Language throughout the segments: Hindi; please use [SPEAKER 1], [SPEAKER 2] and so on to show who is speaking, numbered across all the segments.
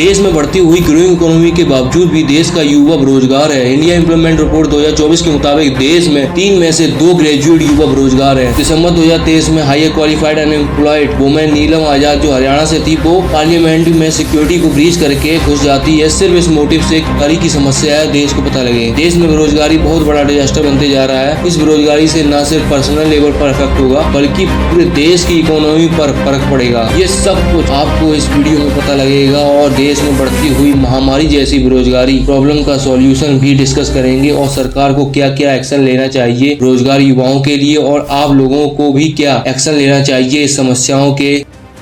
[SPEAKER 1] देश में बढ़ती हुई ग्रोइंग इकोनॉमी के बावजूद भी देश का युवा बेरोजगार है। इंडिया एम्प्लॉयमेंट रिपोर्ट 2024 के मुताबिक देश में 3 में से 2 ग्रेजुएट युवा बेरोजगार है। दिसंबर 2023 में हायर क्वालिफाइड अनएम्प्लॉयड वुमेन नीलम आजाद जो हरियाणा से थी वो पार्लियामेंट में सिक्योरिटी को ब्रीच करके घुस जाती है सिर्फ इस मोटिव से बेरोजगारी की समस्या है देश को पता लगे। देश में बेरोजगारी बहुत बड़ा डिजास्टर बनते जा रहा है। इस बेरोजगारी से न सिर्फ पर्सनल लेवल पर इफेक्ट होगा बल्कि पूरे देश की इकोनॉमी पर फर्क पड़ेगा। ये सब कुछ आपको इस वीडियो में पता लगेगा और देश में बढ़ती हुई महामारी जैसी बेरोजगारी प्रॉब्लम का सॉल्यूशन भी डिस्कस करेंगे और सरकार को क्या क्या एक्शन लेना चाहिए बेरोजगार युवाओं के लिए और आप लोगों को भी क्या एक्शन लेना चाहिए इस समस्याओं के।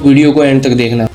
[SPEAKER 1] वीडियो को एंड तक देखना।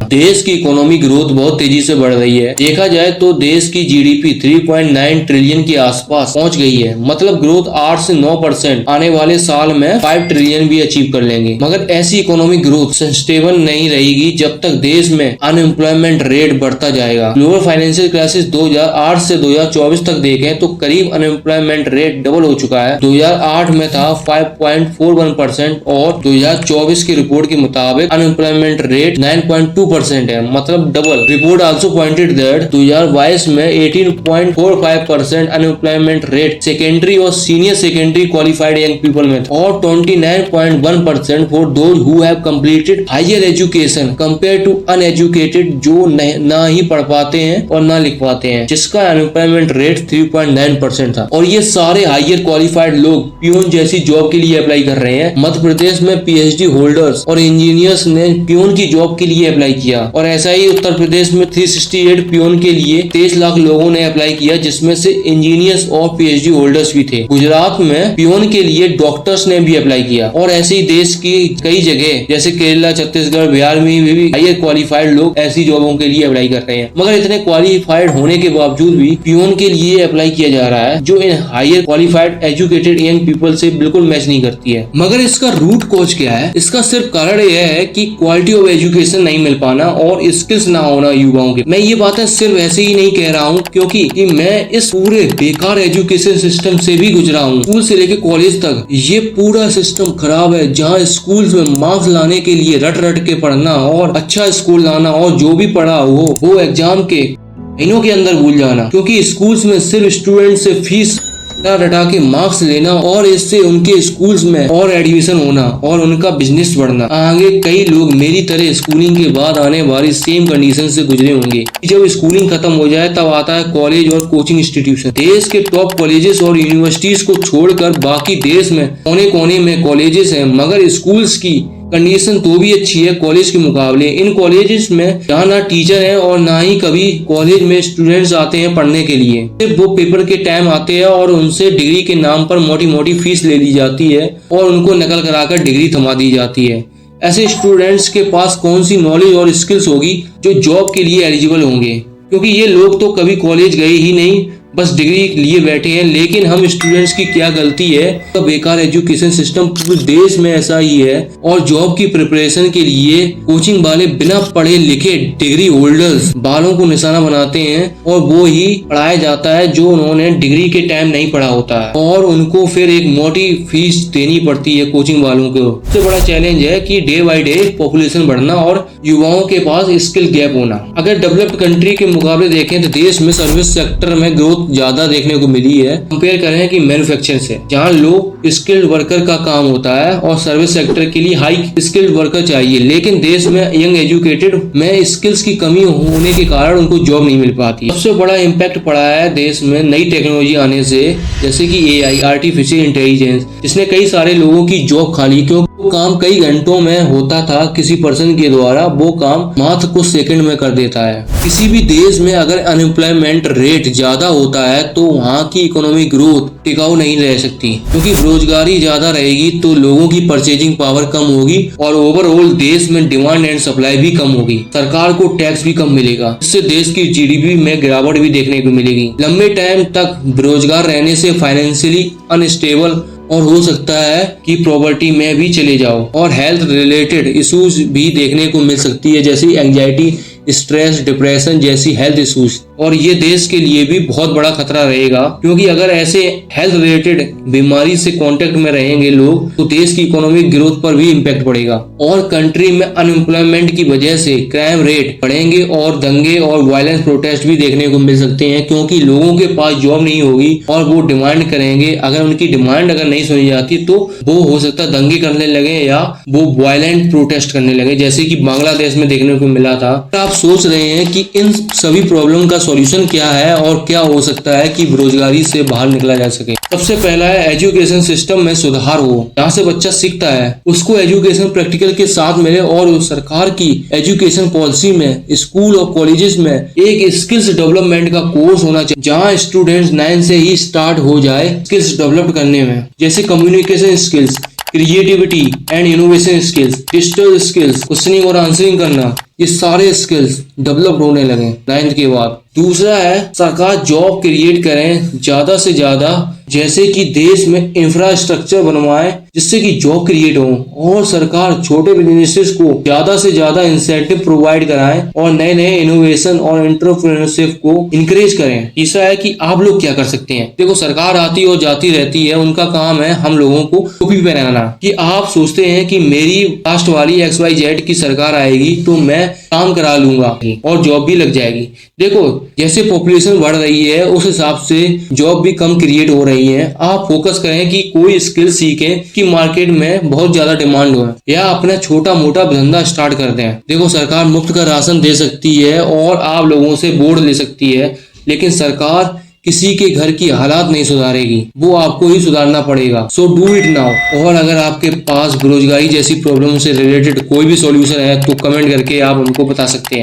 [SPEAKER 1] देश की इकोनॉमिक ग्रोथ बहुत तेजी से बढ़ रही है। देखा जाए तो देश की जीडीपी 3.9 ट्रिलियन के आसपास पहुंच गई है। मतलब ग्रोथ 8 से 9% आने वाले साल में 5 ट्रिलियन भी अचीव कर लेंगे। मगर ऐसी इकोनॉमिक ग्रोथ सस्टेनेबल नहीं रहेगी जब तक देश में अनएम्प्लॉयमेंट रेट बढ़ता जाएगा। ग्लोबल फाइनेंशियल क्राइसिस 2008 से 2024 तक देखें तो करीब अनएम्प्लॉयमेंट रेट डबल हो चुका है। 2008 में था 5.41% और 2024 की रिपोर्ट के मुताबिक अनएम्प्लॉयमेंट रेट 9.2% है, मतलब double. Report also pointed that 2022 में 18.45% अनएम्प्लॉयमेंट रेट सेकेंडरी और senior secondary qualified young people में था और 29.1% for those who have completed higher education compare to uneducated जो ना ही पढ़ पाते हैं और ना लिख पाते हैं, जिसका अनएम्प्लॉयमेंट रेट 3.9% था। और ये सारे हायर क्वालिफाइड लोग पियून जैसी जॉब के लिए अप्लाई कर रहे हैं। मध्य प्रदेश में पीएचडी होल्डर्स और इंजीनियर्स ने पियून की जॉब के लिए अप्लाई किया और ऐसा ही उत्तर प्रदेश में 368 पियून के लिए 23 लाख लोगों ने अप्लाई किया, जिसमें से इंजीनियर्स और पीएचडी होल्डर्स भी थे। गुजरात में पियून के लिए डॉक्टर्स ने भी अप्लाई किया और ऐसे ही देश की कई जगह जैसे केरला, छत्तीसगढ़, बिहार में भी हायर क्वालिफाइड लोग ऐसी जॉबों के लिए अप्लाई कर रहे हैं। मगर इतने क्वालिफाइड होने के बावजूद भी पियून के लिए अप्लाई किया जा रहा है जो इन higher qualified educated young people से बिल्कुल मैच नहीं करती है। मगर इसका रूट कॉज क्या है? इसका सिर्फ कारण यह है कि क्वालिटी ऑफ एजुकेशन नहीं मिल पाना और स्किल्स ना होना युवाओं के। मैं ये बातें सिर्फ ऐसे ही नहीं कह रहा हूँ क्योंकि मैं इस पूरे बेकार एजुकेशन सिस्टम से भी गुजरा हूँ। स्कूल से लेकर कॉलेज तक ये पूरा सिस्टम खराब है, जहाँ स्कूल में मार्क्स लाने के लिए रट रट के पढ़ना और अच्छा स्कूल लाना और जो भी पढ़ा वो एग्जाम के महीनों के अंदर भूल जाना, क्योंकि स्कूल्स में सिर्फ स्टूडेंट से फीस रटा के मार्क्स लेना और इससे उनके स्कूल्स में और एडमिशन होना और उनका बिजनेस बढ़ना। आगे कई लोग मेरी तरह स्कूलिंग के बाद आने वाली सेम कंडीशन से गुजरे होंगे। जब स्कूलिंग खत्म हो जाए तब आता है कॉलेज और कोचिंग इंस्टीट्यूशन। देश के टॉप कॉलेजेस और यूनिवर्सिटीज को छोड़कर बाकी देश में कोने कोने में कॉलेजेस हैं, मगर स्कूल्स की कंडीशन तो भी अच्छी है कॉलेज के मुकाबले। इन कॉलेजेस में जहाँ ना टीचर है और ना ही कभी कॉलेज में स्टूडेंट्स आते हैं पढ़ने के लिए। सिर्फ वो पेपर के टाइम आते हैं और उनसे डिग्री के नाम पर मोटी मोटी फीस ले ली जाती है और उनको नकल कराकर डिग्री थमा दी जाती है। ऐसे स्टूडेंट्स के पास कौन सी नॉलेज और स्किल्स होगी जो जॉब के लिए एलिजिबल होंगे, क्योंकि ये लोग तो कभी कॉलेज गए ही नहीं, बस डिग्री लिए बैठे हैं। लेकिन हम स्टूडेंट्स की क्या गलती है? तो बेकार एजुकेशन सिस्टम पूरे देश में ऐसा ही है और जॉब की प्रिपरेशन के लिए कोचिंग वाले बिना पढ़े लिखे डिग्री होल्डर्स बालों को निशाना बनाते हैं और वो ही पढ़ाया जाता है जो उन्होंने डिग्री के टाइम नहीं पढ़ा होता है और उनको फिर एक मोटी फीस देनी पड़ती है कोचिंग वालों को। सबसे बड़ा चैलेंज है कि डे बाय डे पॉपुलेशन बढ़ना और युवाओं के पास स्किल गैप होना। अगर डेवलप्ड कंट्री के मुकाबले देखें तो देश में सर्विस सेक्टर में ग्रोथ ज्यादा देखने को मिली है कंपेयर करें कि मैन्युफैक्चरिंग से, जहां लो स्किल्ड वर्कर का काम होता है और सर्विस सेक्टर के लिए हाई स्किल्ड वर्कर चाहिए। लेकिन देश में यंग एजुकेटेड में स्किल्स की कमी होने के कारण उनको जॉब नहीं मिल पाती। सबसे बड़ा इम्पैक्ट पड़ा है देश में नई टेक्नोलॉजी आने से, जैसे कि AI आर्टिफिशियल इंटेलिजेंस, जिसने कई सारे लोगों की जॉब खा ली। क्योंकि वो काम कई घंटों में होता था किसी पर्सन के द्वारा, वो काम मात्र कुछ सेकंड में कर देता है। किसी भी देश में अगर अनएम्प्लॉयमेंट रेट ज्यादा होता है तो वहाँ की इकोनॉमिक ग्रोथ टिकाऊ नहीं रह सकती, क्योंकि बेरोजगारी ज्यादा रहेगी तो लोगों की परचेजिंग पावर कम होगी और ओवरऑल देश में डिमांड एंड सप्लाई भी कम होगी। सरकार को टैक्स भी कम मिलेगा, इससे देश की जीडीपी में गिरावट भी देखने को मिलेगी। लंबे टाइम तक बेरोजगार रहने से फाइनेंशियली अनस्टेबल और हो सकता है कि प्रॉपर्टी में भी चले जाओ और हेल्थ रिलेटेड इश्यूज भी देखने को मिल सकती है, जैसे एंजाइटी, स्ट्रेस, डिप्रेशन जैसी हेल्थ इश्यूज। और ये देश के लिए भी बहुत बड़ा खतरा रहेगा, क्योंकि अगर ऐसे हेल्थ रिलेटेड बीमारी से कांटेक्ट में रहेंगे लोग तो देश की इकोनॉमिक ग्रोथ पर भी इम्पैक्ट पड़ेगा और कंट्री में अनएम्प्लॉयमेंट की वजह से क्राइम रेट बढ़ेंगे और दंगे और वायलेंस प्रोटेस्ट भी देखने को मिल सकते हैं, क्योंकि लोगों के पास जॉब नहीं होगी और वो डिमांड करेंगे। अगर उनकी डिमांड अगर नहीं सुनी जाती तो वो हो सकता है दंगे करने लगे या वो वायलेंट प्रोटेस्ट करने लगे, जैसे कि बांग्लादेश में देखने को मिला था। आप सोच रहे हैं कि इन सभी प्रॉब्लम का सॉल्यूशन क्या है और क्या हो सकता है कि बेरोजगारी से बाहर निकला जा सके। सबसे पहला है एजुकेशन सिस्टम में सुधार हो। जहाँ से बच्चा सीखता है उसको एजुकेशन प्रैक्टिकल के साथ मिले और सरकार की एजुकेशन पॉलिसी में स्कूल और कॉलेजेस में एक स्किल्स डेवलपमेंट का कोर्स होना चाहिए, जहाँ स्टूडेंट्स 9 से ही स्टार्ट हो जाए स्किल्स डेवलप करने में, जैसे communication skills, creativity and innovation skills, digital skills, questioning और आंसरिंग करना, ये सारे स्किल्स डेवलप होने लगे 9th के बाद। दूसरा है सरकार जॉब क्रिएट करें ज्यादा से ज्यादा, जैसे कि देश में इंफ्रास्ट्रक्चर बनवाए जिससे कि जॉब क्रिएट हो, और सरकार छोटे बिजनेसेस को ज्यादा से ज्यादा इंसेंटिव प्रोवाइड कराएं और नए नए इनोवेशन और एंटरप्रेन्योरशिप को इंकरेज करें। तीसरा है कि आप लोग क्या कर सकते हैं। देखो, सरकार आती और जाती रहती है, उनका काम है हम लोगों को टोपी पहनाना। कि आप सोचते हैं कि मेरी कास्ट वाली XYZ की सरकार आएगी तो मैं काम करा लूंगा और जॉब भी लग जाएगी। देखो, जैसे पॉपुलेशन बढ़ रही है उस हिसाब से जॉब भी कम क्रिएट हो रही है। आप फोकस करें कि कोई स्किल सीखें कि मार्केट में बहुत ज्यादा डिमांड हो, या अपना छोटा मोटा धंधा स्टार्ट कर दें। देखो, सरकार मुफ्त का राशन दे सकती है और आप लोगों से वोट ले सकती है, लेकिन सरकार किसी के घर की हालात नहीं सुधारेगी, वो आपको ही सुधारना पड़ेगा। So do it now. और अगर आपके पास बेरोजगारी जैसी प्रॉब्लम से रिलेटेड कोई भी सॉल्यूशन है तो कमेंट करके आप हमको बता सकते हैं।